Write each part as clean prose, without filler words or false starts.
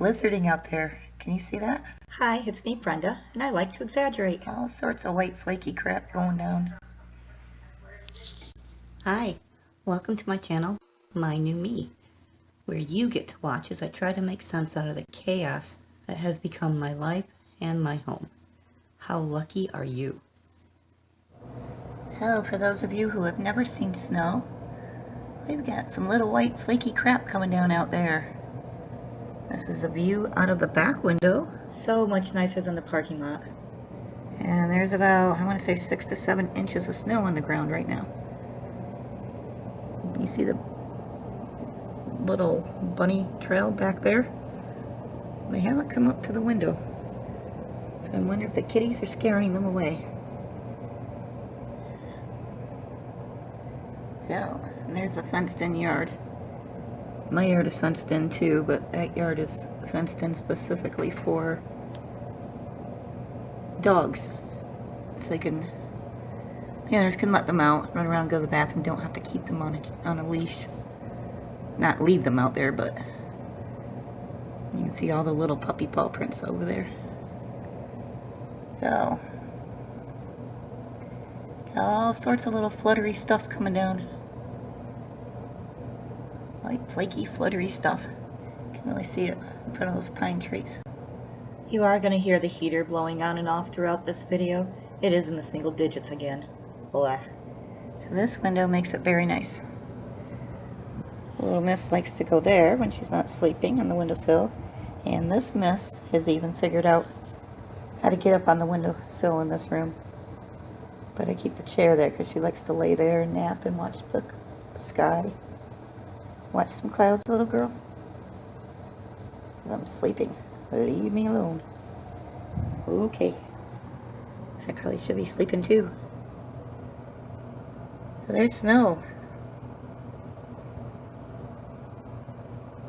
blizzarding out there. Can you see that? Hi, it's me, Brenda, and I like to exaggerate. All sorts of white flaky crap going down. Hi, welcome to my channel, My New Me, where you get to watch as I try to make sense out of the chaos that has become my life and my home. How lucky are you? So, for those of you who have never seen snow, we've got some little white flaky crap coming down out there. This is the view out of the back window. So much nicer than the parking lot. And there's about, I want to say 6 to 7 inches of snow on the ground right now. You see the little bunny trail back there? They haven't come up to the window. So I wonder if the kitties are scaring them away. So, and there's the fenced-in yard. My yard is fenced in too, but that yard is fenced in specifically for dogs. So they can, the owners can let them out, run around, go to the bathroom, don't have to keep them on a leash. Not leave them out there, but you can see all the little puppy paw prints over there. So, got all sorts of little fluttery stuff coming down. White, flaky, fluttery stuff. Can't really see it in front of those pine trees. You are going to hear the heater blowing on and off throughout this video. It is in the single digits again. Blah. So this window makes it very nice. Little Miss likes to go there when she's not sleeping on the windowsill. And this Miss has even figured out how to get up on the windowsill in this room. But I keep the chair there because she likes to lay there and nap and watch the sky. Watch some clouds, little girl. I'm sleeping. Leave me alone. Okay. I probably should be sleeping too. So there's snow.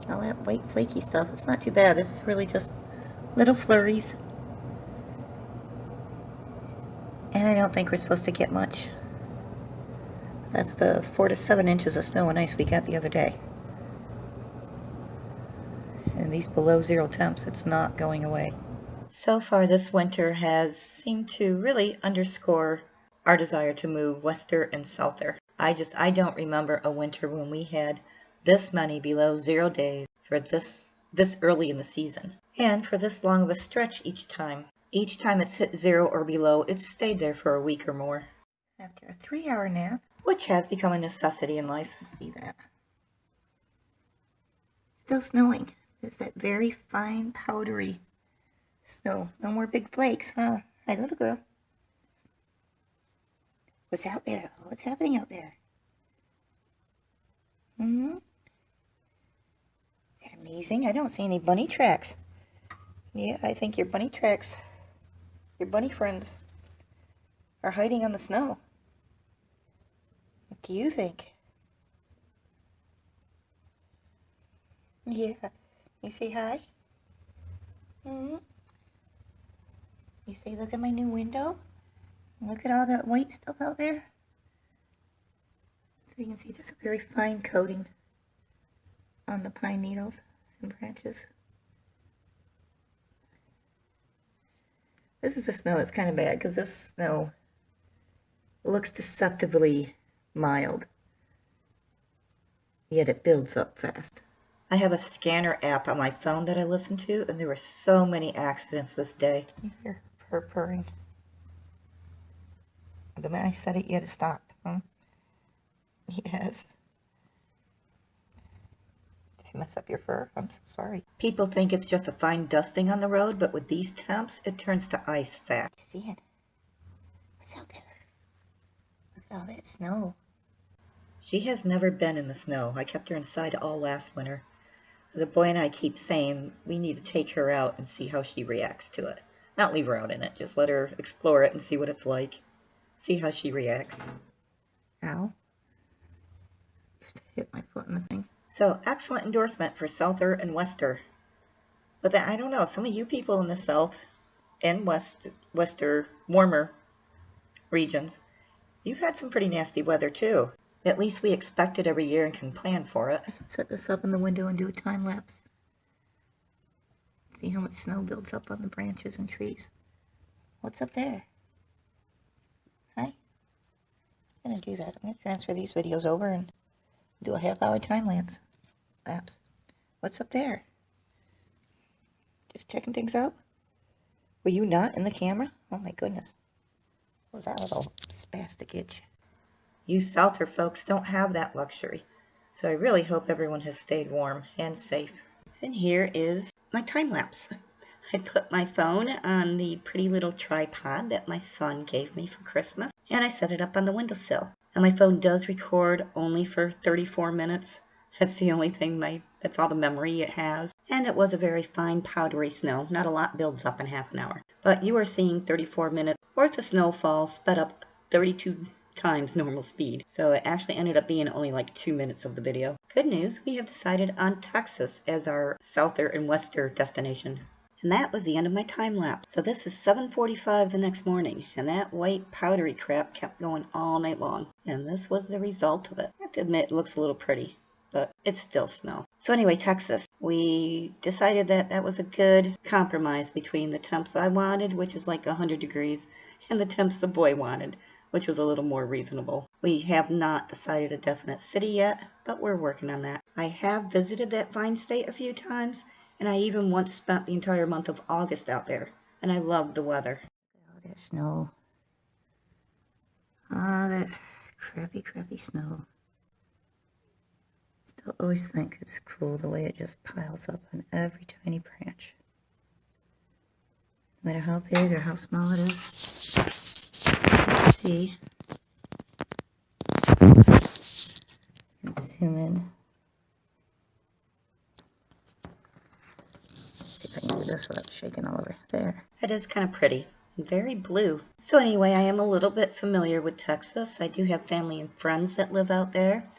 All that white flaky stuff. It's not too bad. This is really just little flurries. And I don't think we're supposed to get much. That's the 4 to 7 inches of snow and ice we got the other day. And these below zero temps, it's not going away. So far this winter has seemed to really underscore our desire to move wester and souther. I don't remember a winter when we had this many below 0 days for this early in the season. And for this long of a stretch each time. Each time it's hit 0 or below, it's stayed there for a week or more. After a 3-hour nap. Which has become a necessity in life. See that? Still snowing. It's that very fine, powdery snow. No more big flakes, huh? Hi, little girl. What's out there? What's happening out there? Is that amazing? I don't see any bunny tracks. Yeah, I think your bunny tracks, your bunny friends, are hiding on the snow. What do you think? Yeah. You say hi? You say, look at my new window? Look at all that white stuff out there? So you can see just a very fine coating on the pine needles and branches. This is the snow that's kind of bad because this snow looks deceptively mild, yet it builds up fast. I have a scanner app on my phone that I listen to, and there were so many accidents this day. You hear her purring. The minute I said it, you had to stop, huh? Yes. Did I mess up your fur? I'm so sorry. People think it's just a fine dusting on the road, but with these temps, it turns to ice fast. You see it? What's out there? Look at all that snow. She has never been in the snow. I kept her inside all last winter. The boy and I keep saying we need to take her out and see how she reacts to it. Not leave her out in it, just let her explore it and see what it's like. See how she reacts. Ow. Just hit my foot in the thing. So, excellent endorsement for Souther and Wester. But then, I don't know, some of you people in the South and Wester, warmer regions, you've had some pretty nasty weather too. At least we expect it every year and can plan for it. I can set this up in the window and do a time lapse. See how much snow builds up on the branches and trees. What's up there? Hi. I'm going to do that. I'm going to transfer these videos over and do a half-hour time lapse. What's up there? Just checking things out? Were you not in the camera? Oh my goodness. What was that little spastic itch? You Souther folks don't have that luxury, so I really hope everyone has stayed warm and safe. And here is my time lapse. I put my phone on the pretty little tripod that my son gave me for Christmas, and I set it up on the windowsill. And my phone does record only for 34 minutes. That's the only thing, that's all the memory it has. And it was a very fine powdery snow. Not a lot builds up in half an hour. But you are seeing 34 minutes worth of snowfall sped up 32 times normal speed. So it actually ended up being only like 2 minutes of the video. Good news, we have decided on Texas as our souther and wester destination. And that was the end of my time lapse. So this is 7:45 the next morning, and that white powdery crap kept going all night long. And this was the result of it. I have to admit, it looks a little pretty, but it's still snow. So anyway, Texas. We decided that that was a good compromise between the temps I wanted, which is like 100 degrees, and the temps the boy wanted, which was a little more reasonable. We have not decided a definite city yet, but we're working on that. I have visited that fine state a few times, and I even once spent the entire month of August out there, and I loved the weather. Oh, that snow. Ah, that crappy snow. Still always think it's cool the way it just piles up on every tiny branch. No matter how big or how small it is. Let's see. And zoom in. Let's see if I can do this without shaking all over. There. It is kind of pretty. Very blue. So anyway, I am a little bit familiar with Texas. I do have family and friends that live out there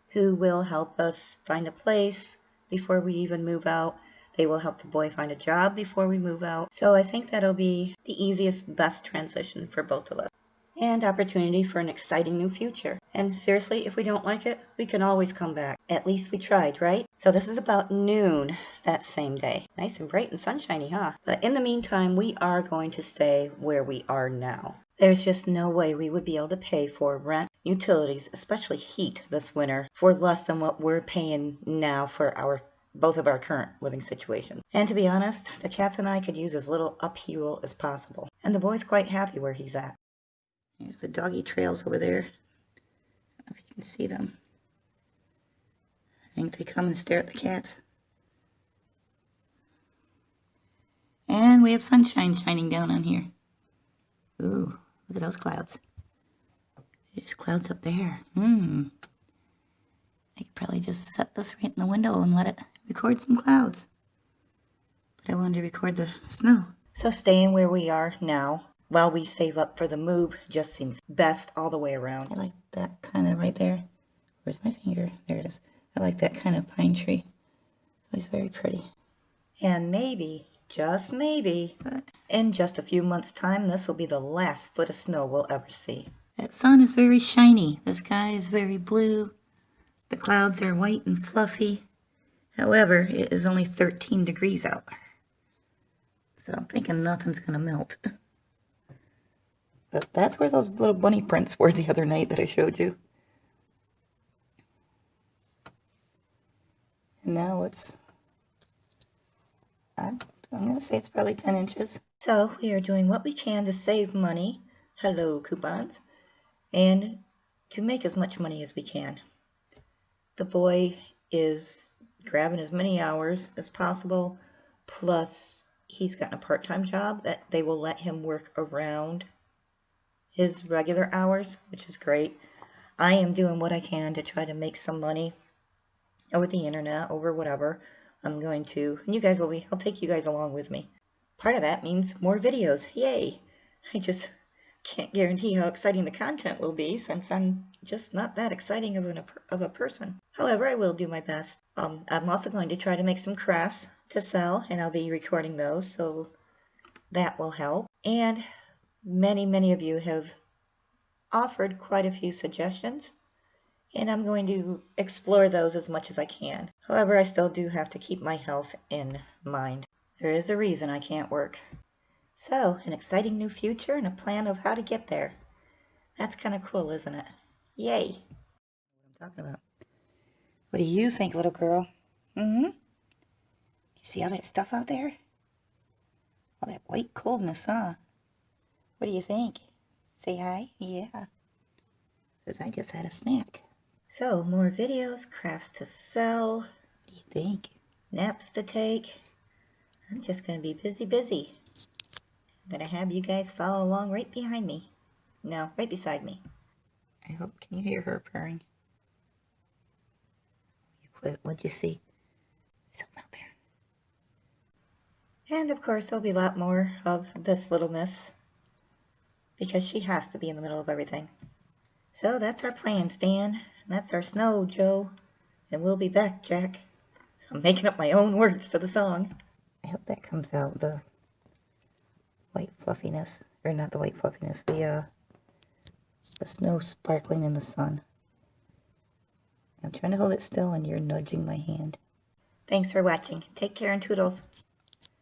who will help us find a place before we even move out. They will help the boy find a job before we move out. So I think that'll be the easiest, best transition for both of us. And opportunity for an exciting new future. And seriously, if we don't like it, we can always come back. At least we tried, right? So this is about noon that same day. Nice and bright and sunshiny, huh? But in the meantime, we are going to stay where we are now. There's just no way we would be able to pay for rent, utilities, especially heat this winter, for less than what we're paying now for both of our current living situations. And to be honest, the cats and I could use as little upheaval as possible. And the boy's quite happy where he's at. Here's the doggy trails over there. I don't know if you can see them. I think they come and stare at the cats. And we have sunshine shining down on here. Ooh, look at those clouds. There's clouds up there. I could probably just set this right in the window and let it record some clouds. But I wanted to record the snow. So staying where we are now, while we save up for the move, just seems best all the way around. I like that kind of right there. Where's my finger? There it is. I like that kind of pine tree. It's very pretty. And maybe, just maybe, in just a few months' time, this will be the last foot of snow we'll ever see. That sun is very shiny. The sky is very blue. The clouds are white and fluffy. However, it is only 13 degrees out. So I'm thinking nothing's going to melt. But that's where those little bunny prints were the other night that I showed you. And now I'm going to say it's probably 10 inches. So we are doing what we can to save money, hello coupons, and to make as much money as we can. The boy is grabbing as many hours as possible, plus he's gotten a part-time job that they will let him work around his regular hours, which is great. I am doing what I can to try to make some money over the internet, over whatever I'm going to. And you guys I'll take you guys along with me. Part of that means more videos. Yay! I just can't guarantee how exciting the content will be since I'm just not that exciting of a person. However, I will do my best. I'm also going to try to make some crafts to sell, and I'll be recording those, so that will help. And many of you have offered quite a few suggestions, and I'm going to explore those as much as I can. However, I still do have to keep my health in mind. There is a reason I can't work. So, an exciting new future and a plan of how to get there. That's kind of cool, isn't it? Yay! What I'm talking about. What do you think, little girl? Mm-hmm? You see all that stuff out there? All that white coldness, huh? What do you think? Say hi? Yeah. Because I just had a snack. So, more videos, crafts to sell, What do you think? naps to take. I'm just going to be busy. I'm going to have you guys follow along right behind me. No, right beside me. I hope, can you hear her purring? What'd you see? Something out there. And of course, there'll be a lot more of this little miss, because she has to be in the middle of everything. So that's our plan, Stan. That's our snow, Joe. And we'll be back, Jack. I'm making up my own words to the song. I hope that comes out, the white fluffiness. Or not the white fluffiness, the snow sparkling in the sun. I'm trying to hold it still and you're nudging my hand. Thanks for watching. Take care and toodles.